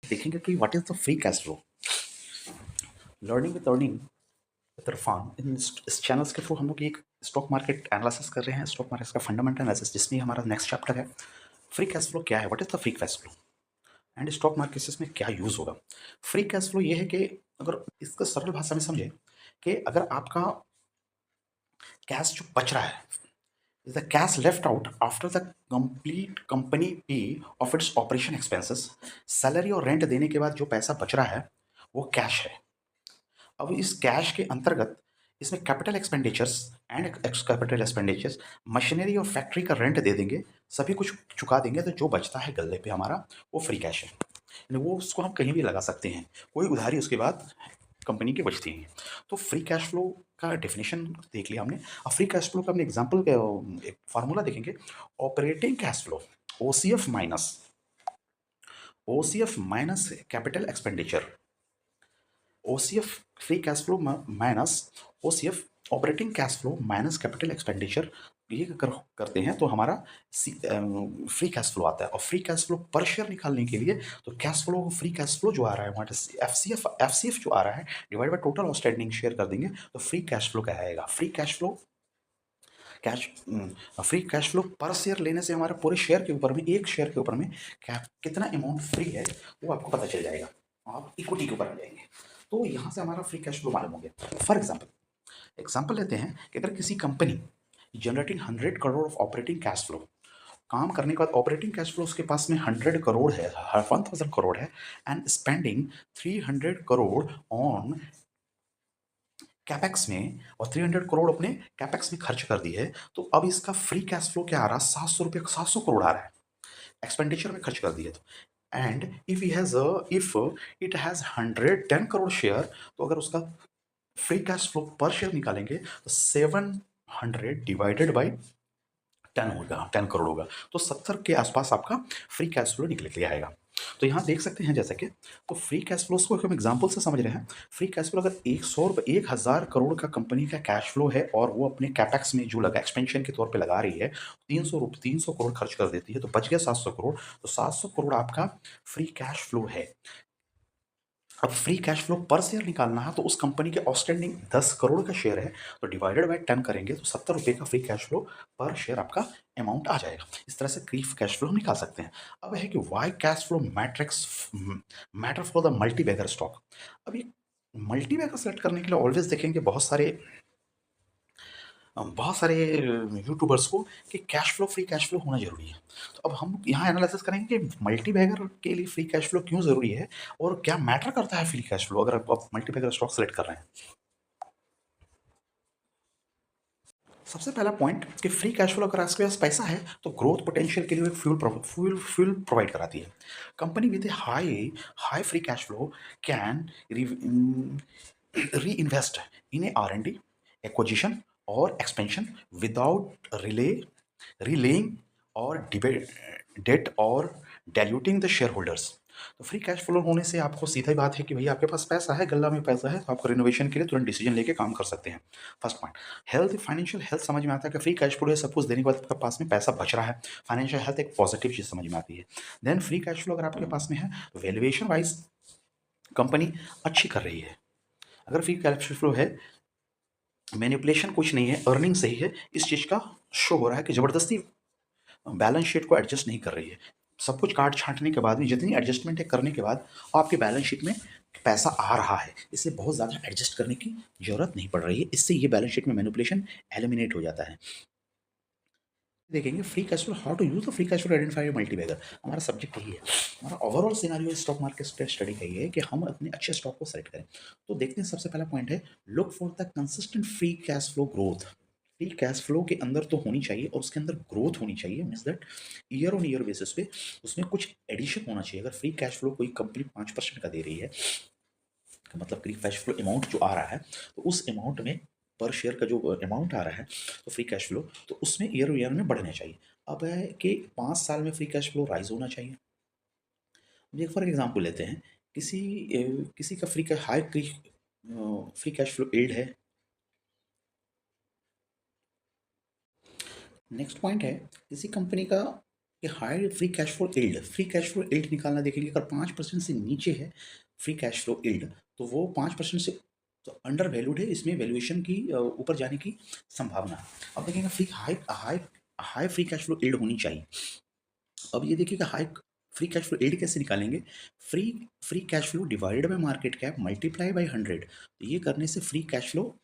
देखेंगे कि what is the free cash flow. Learning with earning with Irfan, इस channels के थ्रू हम लोग एक स्टॉक मार्केट एनालिसिस कर रहे हैं, स्टॉक मार्केट का फंडामेंटल एनालिसिस, जिसमें हमारा नेक्स्ट चैप्टर है फ्री कैश फ्लो क्या है, what is the free cash flow and stock market में क्या यूज होगा। फ्री कैश फ्लो ये है कि अगर इसका सरल भाषा में समझे कि अगर आपका कैश जो बच रहा है is the cash left out after the complete company pay of its operation expenses, salary और रेंट देने के बाद जो पैसा बच रहा है वो कैश है। अब इस कैश के अंतर्गत इसमें capital expenditures and x capital expenditures, machinery और फैक्ट्री का रेंट दे देंगे, सभी कुछ चुका देंगे, तो जो बचता है गल्ले पे हमारा वो फ्री कैश है। यानी वो उसको हम कहीं भी लगा सकते हैं, कोई उधारी उसके बाद कंपनी की बचती है। तो फ्री कैश फ्लो का डेफिनेशन देख लिया हमने। अब फ्री कैश फ्लो का हमने एग्जाम्पल एक फार्मूला देखेंगे। Operating cash flow OCF minus capital expenditure, OCF free cash flow minus OCF operating cash flow minus capital expenditure, ये करते हैं तो हमारा फ्री कैश फ्लो आता है। और फ्री कैश फ्लो पर शेयर निकालने के लिए तो cash flow free cash flow जो आ रहा है हमारे एफसीएफ जो आ रहा है divide by total outstanding share कर देंगे तो फ्री कैश फ्लो क्या आएगा। कैश फ्री कैश फ्लो पर शेयर लेने से हमारे पूरे शेयर के ऊपर में, एक शेयर के ऊपर में क्या कितना अमाउंट फ्री है वो आपको पता चल जाएगा, आप इक्विटी के ऊपर आ जाएंगे। तो यहाँ से हमारा फ्री कैश फ्लो मालूम हो गया। फॉर एग्जाम्पल लेते हैं कि अगर किसी company generating 100 crore of operating cash flow, काम करने के बाद ऑपरेटिंग कैश फ्लो उसके पास में 100 करोड़ है, 1000 करोड़ है, and spending 300 crore on capex में, और 300 करोड़ अपने कैपेक्स में खर्च कर दी है, तो अब इसका फ्री कैश फ्लो क्या आ रहा है, 700 करोड़ आ रहा है, एक्सपेंडिचर में खर्च कर दिया। तो and if it has 110 crore share, तो अगर उसका फ्री कैश फ्लो पर शेयर निकालेंगे तो 700 डिवाइडेड बाई 10 करोड़ होगा, तो 70 के आसपास आपका फ्री कैश फ्लो निकल के आएगा। तो यहाँ देख सकते हैं जैसे कि, तो फ्री कैश फ्लो को हम एग्जांपल से समझ रहे हैं। फ्री कैश फ्लो अगर 1000 करोड़ का कंपनी का कैश फ्लो है और वो अपने कैपेक्स में जो लगा एक्सपेंशन के तौर पे लगा रही है, 300 करोड़ खर्च कर देती है, तो बच गया 700 करोड़, तो 700 करोड़ आपका फ्री कैश फ्लो है। अब फ्री कैश फ्लो पर शेयर निकालना है तो उस कंपनी के आउटस्टैंडिंग 10 करोड़ का शेयर है, तो डिवाइडेड बाय 10 करेंगे तो 70 रुपये का फ्री कैश फ्लो पर शेयर आपका अमाउंट आ जाएगा। इस तरह से फ्री कैश फ्लो हम निकाल सकते हैं। अब है कि why cash flow matrix matter for the multibagger stock. अब ये मल्टी बैगर सेलेक्ट करने के लिए ऑलवेज देखेंगे बहुत सारे यूट्यूबर्स को कि cash flow free cash flow होना जरूरी है। तो अब हम यहाँ एनालिसिस करेंगे कि मल्टी बैगर के लिए फ्री कैश फ्लो क्यों जरूरी है और क्या मैटर करता है फ्री कैश फ्लो अगर आप मल्टी बैगर स्टॉक सेलेक्ट कर रहे हैं। सबसे पहला पॉइंट कि फ्री कैश फ्लो अगर आपके पास पैसा है तो ग्रोथ पोटेंशियल के लिए एक फ्यूल प्रोवाइड कराती है। Company with A high high free cash flow can री invest in A R&D, acquisition और एक्सपेंशन विदाउट relaying और डेट और डाइल्यूटिंग द शेयर होल्डर्स। तो फ्री कैश फ्लो होने से आपको सीधा ही बात है कि भैया आपके पास पैसा है, गल्ला में पैसा है, तो आपको रिनोवेशन के लिए तुरंत डिसीजन लेके काम कर सकते हैं। First point, health financial health समझ में आता है कि फ्री कैश फ्लो है, सपोज देने के बाद आपके पास में पैसा बच रहा है, फाइनेंशियल हेल्थ एक पॉजिटिव चीज़ समझ में आती है। देन फ्री कैश फ्लो अगर आपके पास में है तो वैल्यूएशन वाइज कंपनी अच्छी कर रही है। अगर फ्री कैश फ्लो है, मैनिपुलेशन कुछ नहीं है, अर्निंग सही है, इस चीज़ का शो हो रहा है कि ज़बरदस्ती बैलेंस शीट को एडजस्ट नहीं कर रही है। सब कुछ काट छाँटने के बाद भी जितनी एडजस्टमेंट है करने के बाद आपके बैलेंस शीट में पैसा आ रहा है, इसलिए बहुत ज़्यादा एडजस्ट करने की ज़रूरत नहीं पड़ रही है। इससे ये बैलेंस शीट में मैनिपुलेशन एलिमिनेट हो जाता है। देखेंगे free cash flow, how to use the free cash flow identify multibagger. हमारा सब्जेक्ट यही है, हमारा overall scenario stock market study का ये है कि हम अपने अच्छे स्टॉक को सेलेक्ट करें। तो देखते हैं, सबसे पहला पॉइंट है look for the consistent free cash flow growth. Free cash flow के अंदर तो होनी चाहिए और उसके अंदर ग्रोथ होनी चाहिए, means that year on year basis पे उसमें कुछ एडिशन होना चाहिए। अगर फ्री कैश फ्लो कोई कंपनी 5% का दे रही है, मतलब फ्री कैश फ्लो अमाउंट जो आ रहा है, तो उस अमाउंट में पर शेयर का जो अमाउंट आ रहा है तो फ्री कैश फ्लो, तो उसमें ईयर में बढ़ना चाहिए। अब है कि 5 साल में फ्री कैश फ्लो राइज होना चाहिए। एक फॉर एग्जांपल लेते हैं, किसी का फ्री कैश फ्लो यील्ड है। नेक्स्ट पॉइंट है किसी कंपनी का कि high free cash flow yield निकालना देखेंगे, अगर 5% से नीचे है फ्री कैश फ्लो यील्ड, तो वो 5% से तो अंडर वैल्यूड है, इसमें वैल्यूएशन की ऊपर जाने की संभावना है। अब देखेंगे free high high high free cash flow yield होनी चाहिए। अब ये देखिएगा high free cash flow yield कैसे निकालेंगे, free free cash flow divided by market cap multiply by 100, तो ये करने से फ्री कैश फ्लो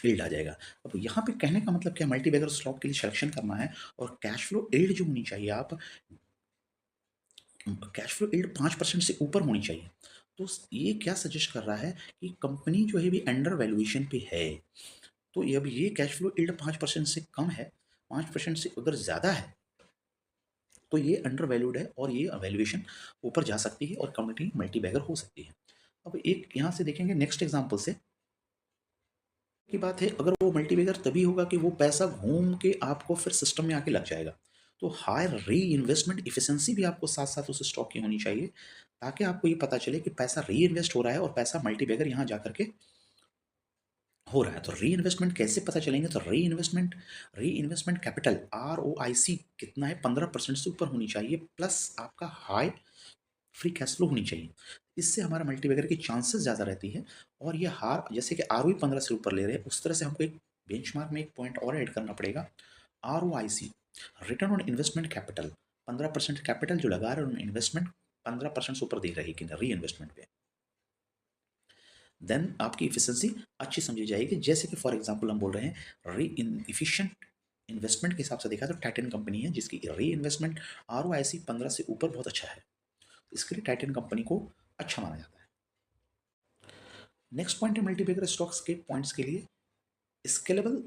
यील्ड आ जाएगा। अब यहाँ पे कहने का मतलब क्या, मल्टीबैगर स्टॉक के लिए सिलेक्शन करना है और कैश फ्लो यील्ड जो होनी चाहिए, आप कैश फ्लो यील्ड 5% से ऊपर होनी चाहिए। तो ये क्या सजेस्ट कर रहा है कि कंपनी जो है भी अंडर वैल्यूएशन पे है। तो ये अब ये कैश फ्लो यील्ड 5% से कम है, 5% से अगर ज़्यादा है तो ये अंडर वैल्यूड है और ये वैल्यूएशन ऊपर जा सकती है और कंपनी मल्टीबैगर हो सकती है। अब एक यहाँ से देखेंगे नेक्स्ट एग्जाम्पल से की बात है, अगर वो मल्टीबैगर तभी होगा कि वो पैसा घूम के आपको फिर सिस्टम में आके लग जाएगा। तो हाई री इन्वेस्टमेंट इफिशिएंसी भी आपको साथ साथ उस स्टॉक की होनी चाहिए, ताकि आपको ये पता चले कि पैसा री इन्वेस्ट हो रहा है और पैसा मल्टीबैगर यहाँ जा करके हो रहा है। तो री इन्वेस्टमेंट कैसे पता चलेंगे, तो री इन्वेस्टमेंट कैपिटल ROIC कितना है, 15% से ऊपर होनी चाहिए, प्लस आपका हाई फ्री कैश फ्लो होनी चाहिए। इससे हमारा मल्टीबैगर की चांसेस ज़्यादा रहती है। और ये हार जैसे कि ROE 15 से ऊपर ले रहे हैं, उस तरह से हमको एक बेंचमार्क में एक पॉइंट और ऐड करना पड़ेगा, ROIC return on investment capital, 15% capital जो लगा रहे हैं इन्वेस्टमेंट 15% से ऊपर दे रही है री इन्वेस्टमेंट पे, देन आपकी इफिशिएंसी अच्छी समझी जाएगी। जैसे कि फॉर एग्जांपल हम बोल रहे हैं री इन इफिशिएंट इन्वेस्टमेंट के हिसाब से देखा तो टाइटन कंपनी है जिसकी री इन्वेस्टमेंट ROIC 15 से ऊपर बहुत अच्छा है, इसके लिए टाइटन कंपनी को अच्छा माना जाता है। नेक्स्ट पॉइंट है मल्टीबैगर स्टॉक्स के पॉइंट्स के लिए, स्केलेबल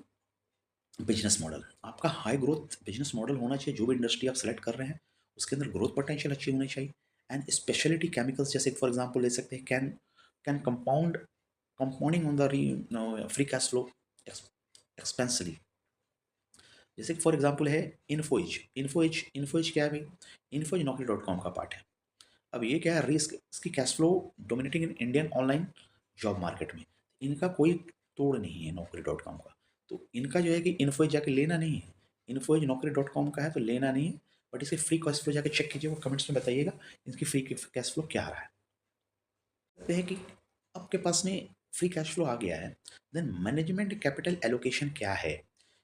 बिजनेस मॉडल। आपका हाई ग्रोथ बिजनेस मॉडल होना चाहिए, जो भी इंडस्ट्री आप सेलेक्ट कर रहे हैं उसके अंदर ग्रोथ पोटेंशियल अच्छी होनी चाहिए। एंड स्पेशलिटी केमिकल्स जैसे फॉर एग्जांपल ले सकते हैं, can can compounding on the free cash flow expensively. जैसे फॉर एग्जांपल है इन्फोएज क्या है भाई, इन्फोएज Naukri.com का पार्ट है। अब ये क्या है, रिस्क इसकी cash flow dominating in Indian online job market में, इनका कोई तोड़ नहीं है Naukri.com का। तो इनका जो है कि इन्फोएज जाके लेना नहीं है, इन्फोएज Naukri.com का है तो लेना नहीं है, बट इसे फ्री कैश फ्लो जाके चेक कीजिए, वो कमेंट्स में बताइएगा इनकी फ्री कैश फ्लो क्या आ रहा है। कहते हैं कि आपके पास में फ्री कैश फ्लो आ गया है, देन मैनेजमेंट कैपिटल एलोकेशन क्या है,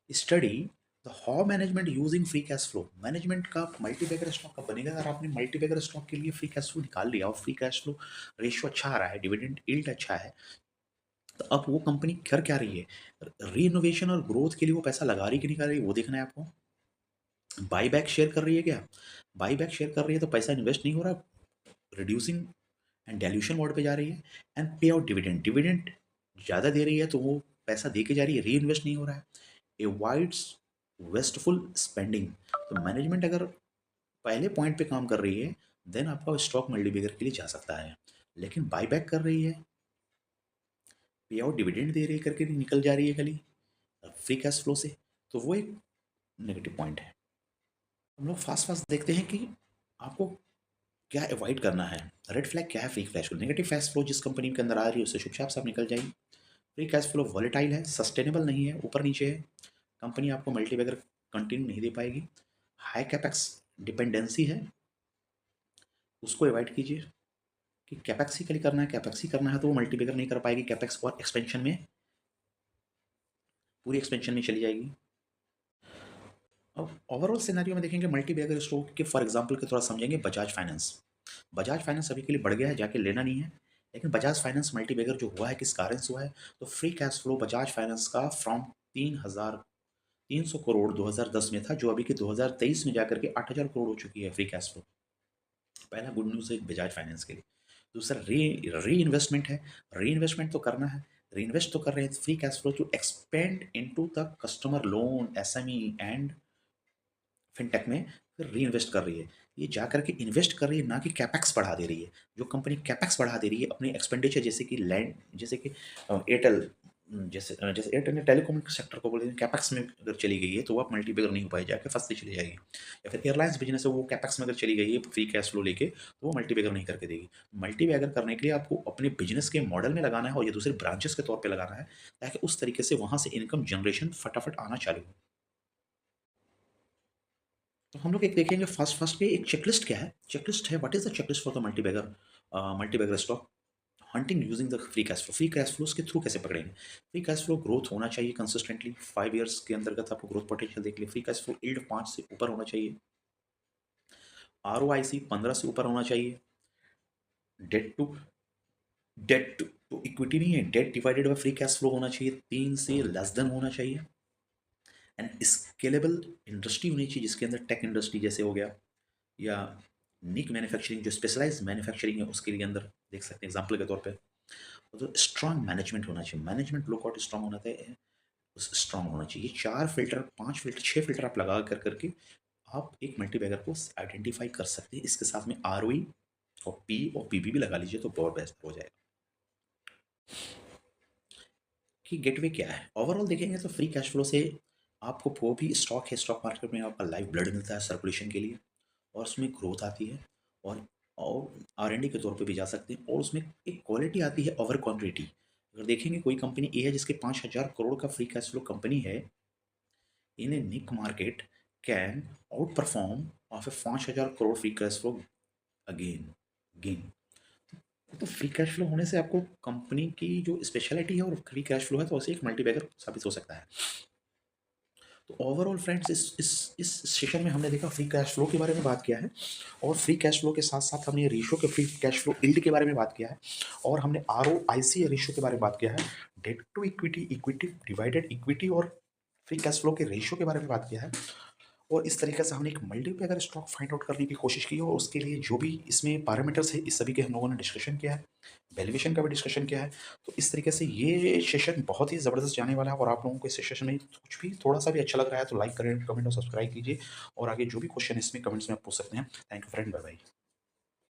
study the how management using free cash flow. Management का मल्टीबैगर स्टॉक का बनेगा, अगर आपने मल्टीबैगर स्टॉक के लिए फ्री कैश फ्लो निकाल लिया और फ्री कैश फ्लो रेशियो अच्छा आ रहा है, डिविडेंड यील्ड अच्छा है, तो अब वो कंपनी कर क्या रही है, री इनोवेशन और ग्रोथ के लिए वो पैसा लगा रही कि नहीं कर रही, वो देखना है आपको। बाई बैक शेयर कर रही है क्या, बाई बैक शेयर कर रही है तो पैसा इन्वेस्ट नहीं हो रहा, रिड्यूसिंग एंड डाइल्यूशन मोड पे जा रही है। एंड पे आउट डिविडेंड, डिविडेंड ज़्यादा दे रही है तो वो पैसा दे के जा रही है, री इन्वेस्ट नहीं हो रहा है। Avoids wasteful spending. तो मैनेजमेंट अगर पहले पॉइंट पे काम कर रही है, देन आपका स्टॉक मल्टीबैगर के लिए जा सकता है। लेकिन बाईबैक कर रही है, पे आउट डिविडेंड दे रही है करके निकल जा रही है खाली फ्री कैश फ्लो से, तो वो एक नेगेटिव पॉइंट है। हम लोग फास्ट फास्ट देखते हैं कि आपको क्या अवॉइड करना है। रेड फ्लैग क्या है free cash flow, negative cash flow जिस कंपनी के अंदर आ रही है उससे चुपचाप साफ निकल जाएगी। फ्री कैश फ्लो वॉलेटाइल है, सस्टेनेबल नहीं है, ऊपर नीचे है, कंपनी आपको मल्टीबैगर कंटिन्यू नहीं दे पाएगी। हाई कैपेक्स डिपेंडेंसी है, उसको अवॉइड कीजिए कि कैपेक्स ही खाली करना है, कैपेक्स ही करना है तो वो मल्टीबैगर नहीं कर पाएगी, कैपेक्स और एक्सपेंशन में पूरी एक्सपेंशन में चली जाएगी। अब ओवरऑल सिनेरियो में देखेंगे मल्टीबैगर स्टॉक के फॉर एग्जांपल के थोड़ा समझेंगे, बजाज फाइनेंस। बजाज फाइनेंस अभी के लिए बढ़ गया है, जाके लेना नहीं है, लेकिन बजाज फाइनेंस मल्टीबैगर जो हुआ है किस कारण से हुआ है, तो free cash flow Bajaj finance का फ्रॉम 3,300 करोड़ 2010 में था, जो अभी के 2023 में जाकर के 8,000 करोड़ हो चुकी है फ्री कैश फ्लो। पहला गुड न्यूज़ है बजाज फाइनेंस के लिए। दूसरा री इन्वेस्टमेंट है, री इन्वेस्टमेंट तो करना है, री इन्वेस्ट तो कर रहे हैं, free cash flow to expand into the customer loan SME and fintech में फिर री इन्वेस्ट कर रही है। ये जा करके इन्वेस्ट कर रही है, ना कि कैपेक्स बढ़ा दे रही है। जो कंपनी कैपेक्स बढ़ा दे रही है अपनी एक्सपेंडिचर, जैसे कि लैंड, जैसे कि एयरटेल, जैसे एयरटेल ने टेलीकॉम सेक्टर को बोले कैपेक्स में अगर चली गई है तो वो आप मल्टीबैगर नहीं हो पाए, जाके फंसती चली जाएगी। या फिर एयरलाइंस बिजनेस है, वो कैपेक्स में अगर चली गई है फ्री कैश फ्लो लेके, तो वो मल्टीबैगर नहीं करके देगी। मल्टीबैगर करने के लिए आपको अपने बिजनेस के मॉडल में लगाना है और ये दूसरे ब्रांचेस के तौर पर लगाना है, ताकि उस तरीके से वहाँ से इनकम जनरेशन फटाफट आना चालू हो। तो हम लोग एक देखेंगे फर्स्ट फर्स्ट पे एक चेकलिस्ट क्या है। चेकलिस्ट है, what is the checklist for the multibagger stock hunting using the free cash flow. Free cash flow के थ्रू कैसे पकड़ेंगे? फ्री कैश फ्लो ग्रोथ होना चाहिए कंसिस्टेंटली 5 ईयर्स के अंतर्गत आपको ग्रोथ पोटेंशियल देख लिया। फ्री कैश फ्लो यील्ड 5 से ऊपर होना चाहिए। ROIC 15 से ऊपर होना चाहिए। Debt to debt to equity नहीं है, debt divided by free cash flow होना चाहिए 3 से लेस देन होना चाहिए। एंड स्केलेबल इंडस्ट्री होनी चाहिए जिसके अंदर टेक इंडस्ट्री जैसे हो गया, या निक मैन्युफैक्चरिंग जो स्पेशलाइज्ड मैन्युफैक्चरिंग है उसके लिए अंदर देख सकते हैं एग्जांपल के तौर पे। तो स्ट्रांग मैनेजमेंट होना चाहिए, मैनेजमेंट लो कॉट स्ट्रांग होना चाहिए, स्ट्रांग होना चाहिए। 4 फिल्टर 5 फिल्टर 6 फिल्टर आप लगा कर करके आप एक मल्टीबैगर को आइडेंटिफाई कर सकते हैं। इसके साथ में ROE और PB भी लगा लीजिए तो बहुत बेस्ट हो जाएगा। कि गेटवे क्या है ओवरऑल देखेंगे तो फ्री कैश फ्लो से आपको वो भी स्टॉक है, स्टॉक मार्केट में आपका लाइफ ब्लड मिलता है सर्कुलेशन के लिए, और उसमें ग्रोथ आती है, और R&D के तौर पे भी जा सकते हैं, और उसमें एक क्वालिटी आती है ओवर क्वांटिटी। अगर देखेंगे कोई कंपनी ए है जिसके 5,000 करोड़ का फ्री कैश फ्लो कंपनी है, in a niche market can outperform of a 5,000 crore free cash flow again gain. तो फ्री कैश फ्लो होने से आपको कंपनी की जो स्पेशलिटी है और फ्री कैश फ्लो है तो ऐसे एक मल्टीबैगर साबित हो सकता है। तो ओवरऑल फ्रेंड्स इस सेशन में हमने देखा फ्री कैश फ्लो के बारे में बात किया है, और फ्री कैश फ्लो के साथ साथ हमने रेशियो के फ्री कैश फ्लो यील्ड के बारे में बात किया है, और हमने ROIC रेशियो के बारे में बात किया है, debt to equity, equity divided equity और फ्री कैश फ्लो के रेशियो के बारे में बात किया है। और इस तरीके से हमने एक मल्टीपैगर स्टॉक फाइंड आउट करने की कोशिश की, और उसके लिए जो भी इसमें पैरामीटर्स है इस सभी के हम लोगों ने डिस्कशन किया है, वैल्यूएशन का भी डिस्कशन किया है। तो इस तरीके से ये सेशन बहुत ही ज़बरदस्त जाने वाला है, और आप लोगों को इस सेशन में कुछ भी थोड़ा सा भी अच्छा लग रहा है तो लाइक करें, कमेंट और सब्सक्राइब कीजिए, और आगे जो भी क्वेश्चन है इसमें कमेंट्स में आप पूछ सकते हैं। Thank you friend, bye bye.